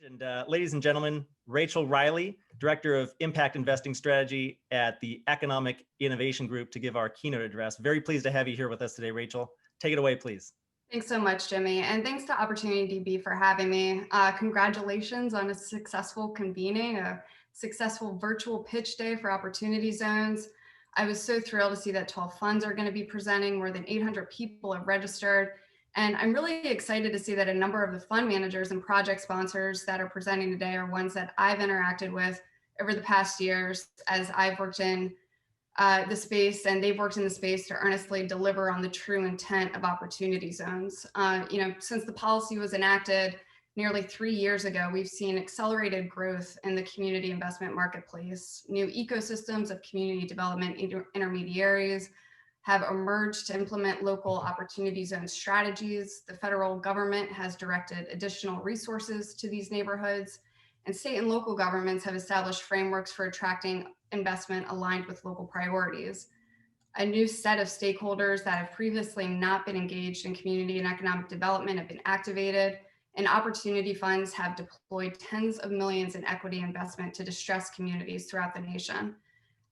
And ladies and gentlemen, Rachel Reilly, Director of Impact Investing Strategy at the Economic Innovation Group, to give our keynote address. Very pleased to have you here with us today, Rachel. Take it away, please. Thanks so much, Jimmy. And thanks to Opportunity DB for having me. Congratulations on a successful convening, a successful virtual pitch day for Opportunity Zones. I was so thrilled to see that 12 funds are going to be presenting. More than 800 people have registered. And I'm really excited to see that a number of the fund managers and project sponsors that are presenting today are ones that I've interacted with over the past years as I've worked in the space, and they've worked in the space to earnestly deliver on the true intent of Opportunity Zones. Since the policy was enacted nearly 3 years ago, we've seen accelerated growth in the community investment marketplace. New ecosystems of community development intermediaries have emerged to implement local Opportunity Zone strategies. The federal government has directed additional resources to these neighborhoods, and state and local governments have established frameworks for attracting investment aligned with local priorities. A new set of stakeholders that have previously not been engaged in community and economic development have been activated, and opportunity funds have deployed tens of millions in equity investment to distressed communities throughout the nation.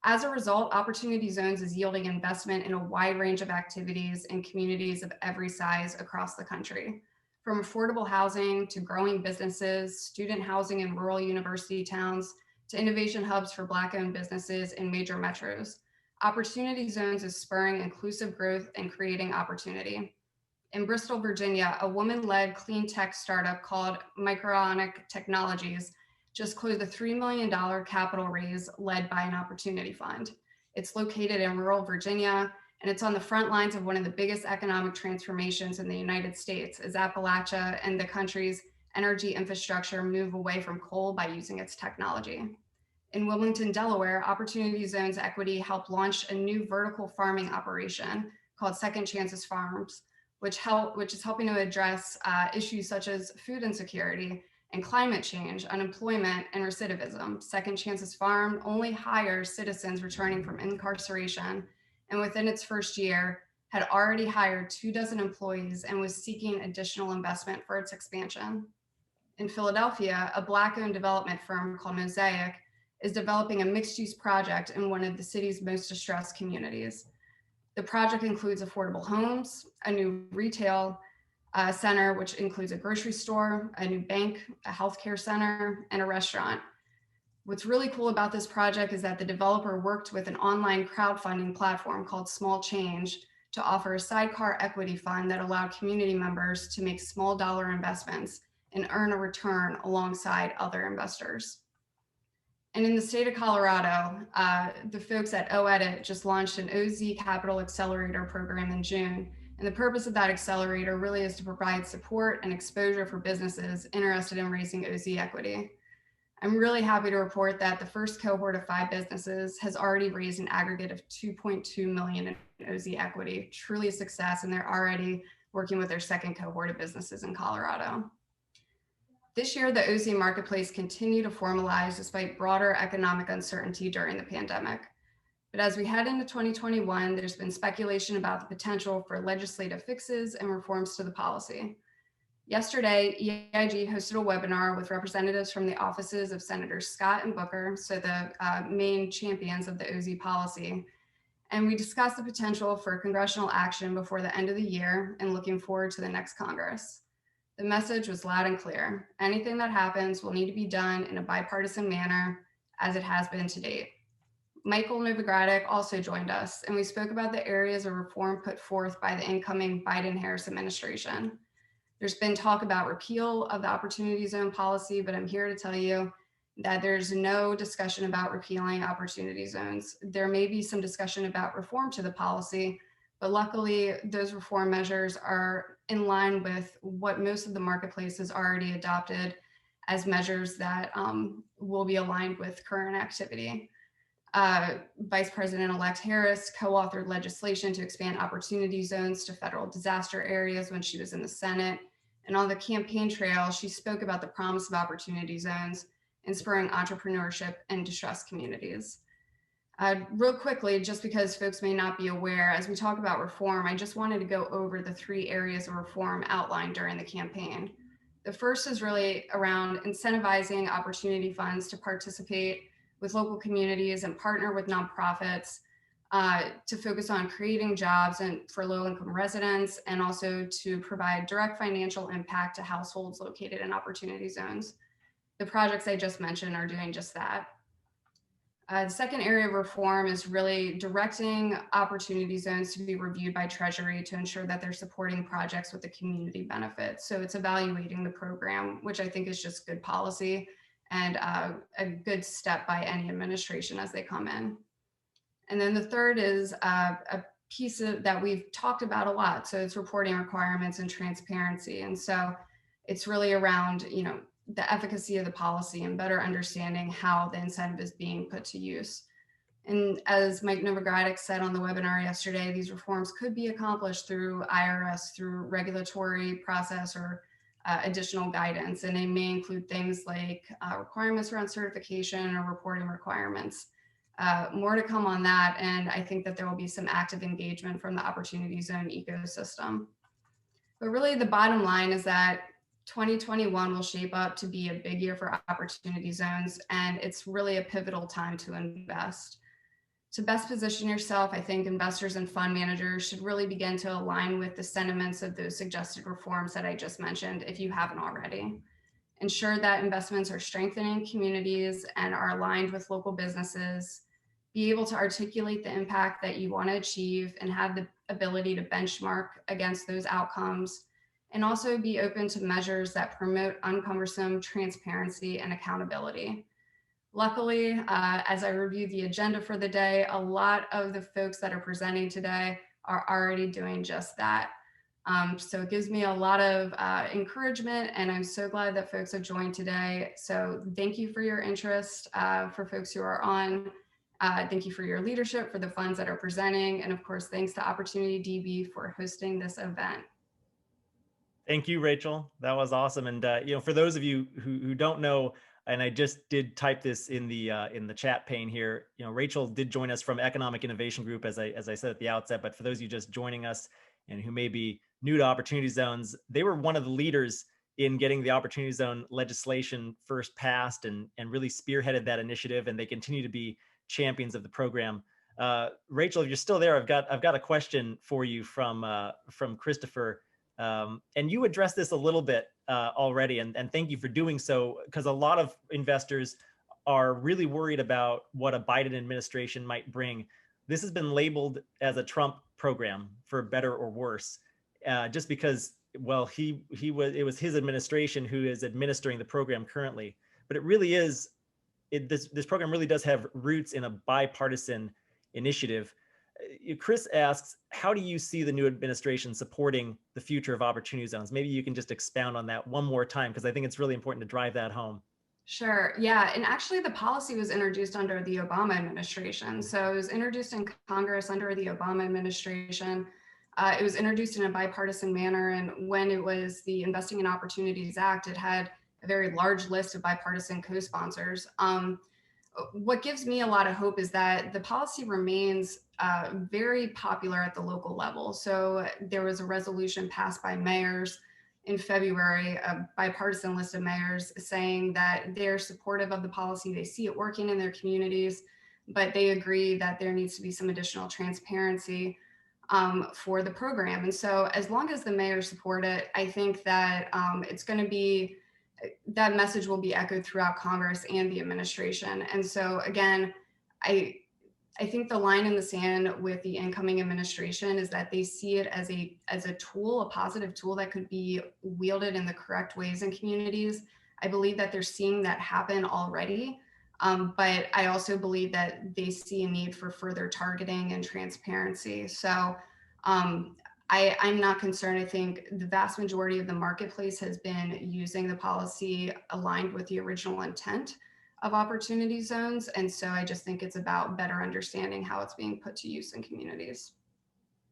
As a result, Opportunity Zones is yielding investment in a wide range of activities in communities of every size across the country, from affordable housing to growing businesses, student housing in rural university towns, to innovation hubs for Black-owned businesses in major metros. Opportunity Zones is spurring inclusive growth and creating opportunity. In Bristol, Virginia, a woman-led clean tech startup called Micronic Technologies just closed a $3 million capital raise led by an opportunity fund. It's located in rural Virginia, and it's on the front lines of one of the biggest economic transformations in the United States as Appalachia and the country's energy infrastructure move away from coal by using its technology. In Wilmington, Delaware, Opportunity Zones Equity helped launch a new vertical farming operation called Second Chances Farms, which is helping to address issues such as food insecurity and climate change, unemployment, and recidivism. Second Chances Farm only hires citizens returning from incarceration, and within its first year, had already hired 24 employees and was seeking additional investment for its expansion. In Philadelphia, a Black-owned development firm called Mosaic is developing a mixed-use project in one of the city's most distressed communities. The project includes affordable homes, a new retail center, which includes a grocery store, a new bank, a healthcare center, and a restaurant. What's really cool about this project is that the developer worked with an online crowdfunding platform called Small Change to offer a sidecar equity fund that allowed community members to make small dollar investments and earn a return alongside other investors. And in the state of Colorado, the folks at OEdit just launched an OZ Capital Accelerator program in June. And the purpose of that accelerator really is to provide support and exposure for businesses interested in raising OZ equity. I'm really happy to report that the first cohort of 5 businesses has already raised an aggregate of $2.2 million in OZ equity, truly a success, and they're already working with their second cohort of businesses in Colorado. This year, the OZ marketplace continued to formalize despite broader economic uncertainty during the pandemic. But as we head into 2021, there's been speculation about the potential for legislative fixes and reforms to the policy. Yesterday, EIG hosted a webinar with representatives from the offices of Senators Scott and Booker, so the main champions of the OZ policy. And we discussed the potential for congressional action before the end of the year and looking forward to the next Congress. The message was loud and clear. Anything that happens will need to be done in a bipartisan manner, as it has been to date. Michael Novogradac also joined us, and we spoke about the areas of reform put forth by the incoming Biden-Harris administration. There's been talk about repeal of the Opportunity Zone policy, but I'm here to tell you that there's no discussion about repealing Opportunity Zones. There may be some discussion about reform to the policy, but luckily those reform measures are in line with what most of the marketplace has already adopted as measures that will be aligned with current activity. Vice President-elect Harris co-authored legislation to expand Opportunity Zones to federal disaster areas when she was in the Senate. And on the campaign trail, she spoke about the promise of Opportunity Zones and spurring entrepreneurship in distressed communities. Real quickly, just because folks may not be aware, as we talk about reform, I just wanted to go over the 3 areas of reform outlined during the campaign. The first is really around incentivizing opportunity funds to participate with local communities and partner with nonprofits to focus on creating jobs and for low-income residents, and also to provide direct financial impact to households located in opportunity zones. The projects I just mentioned are doing just that. The second area of reform is really directing opportunity zones to be reviewed by Treasury to ensure that they're supporting projects with the community benefits. So it's evaluating the program, which I think is just good policy and a good step by any administration as they come in. And then the third is a piece that we've talked about a lot. So it's reporting requirements and transparency. And so it's really around, the efficacy of the policy and better understanding how the incentive is being put to use. And as Mike Novogradek said on the webinar yesterday, these reforms could be accomplished through IRS, through regulatory process or additional guidance. And they may include things like requirements around certification or reporting requirements. More to come on that. And I think that there will be some active engagement from the Opportunity Zone ecosystem. But really the bottom line is that 2021 will shape up to be a big year for opportunity zones, and it's really a pivotal time to invest. To best position yourself, I think investors and fund managers should really begin to align with the sentiments of those suggested reforms that I just mentioned, if you haven't already. Ensure that investments are strengthening communities and are aligned with local businesses. Be able to articulate the impact that you want to achieve and have the ability to benchmark against those outcomes, and also be open to measures that promote uncumbersome transparency and accountability. Luckily, as I review the agenda for the day, a lot of the folks that are presenting today are already doing just that. So it gives me a lot of encouragement, and I'm so glad that folks have joined today. So thank you for your interest. For folks who are on, thank you for your leadership, for the funds that are presenting, and of course, thanks to Opportunity DB for hosting this event. Thank you, Rachel. That was awesome. And for those of you who don't know, and I just did type this in the chat pane here, Rachel did join us from Economic Innovation Group, as I said at the outset. But for those of you just joining us and who may be new to Opportunity Zones, they were one of the leaders in getting the Opportunity Zone legislation first passed and really spearheaded that initiative. And they continue to be champions of the program. Rachel, if you're still there, I've got a question for you from Christopher. And you addressed this a little bit already, and thank you for doing so, because a lot of investors are really worried about what a Biden administration might bring. This has been labeled as a Trump program, for better or worse, just because, well, it was his administration who is administering the program currently. But it really is, this program really does have roots in a bipartisan initiative. Chris asks, how do you see the new administration supporting the future of opportunity zones? Maybe you can just expound on that one more time, because I think it's really important to drive that home. Sure. Yeah. And actually, the policy was introduced under the Obama administration. So it was introduced in Congress under the Obama administration. It was introduced in a bipartisan manner. And when it was the Investing in Opportunities Act, it had a very large list of bipartisan co-sponsors. What gives me a lot of hope is that the policy remains very popular at the local level. So there was a resolution passed by mayors in February, a bipartisan list of mayors, saying that they're supportive of the policy. They see it working in their communities, but they agree that there needs to be some additional transparency for the program. And so as long as the mayors support it, I think that it's going to be, that message will be echoed throughout Congress and the administration. And so again, I think the line in the sand with the incoming administration is that they see it as a tool, a positive tool that could be wielded in the correct ways in communities. I believe that they're seeing that happen already, but I also believe that they see a need for further targeting and transparency. So I'm not concerned. I think the vast majority of the marketplace has been using the policy aligned with the original intent of opportunity zones. And so I just think it's about better understanding how it's being put to use in communities.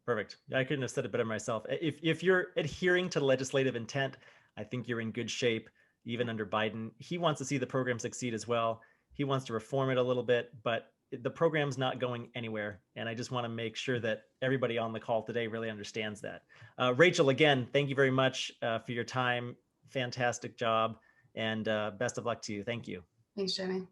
Perfect. I couldn't have said it better myself. If you're adhering to legislative intent, I think you're in good shape, even under Biden. He wants to see the program succeed as well. He wants to reform it a little bit, but the program's not going anywhere. And I just want to make sure that everybody on the call today really understands that. Rachel, again, thank you very much for your time. fantastic job, and best of luck to you. Thank you. Thanks, Jimmy.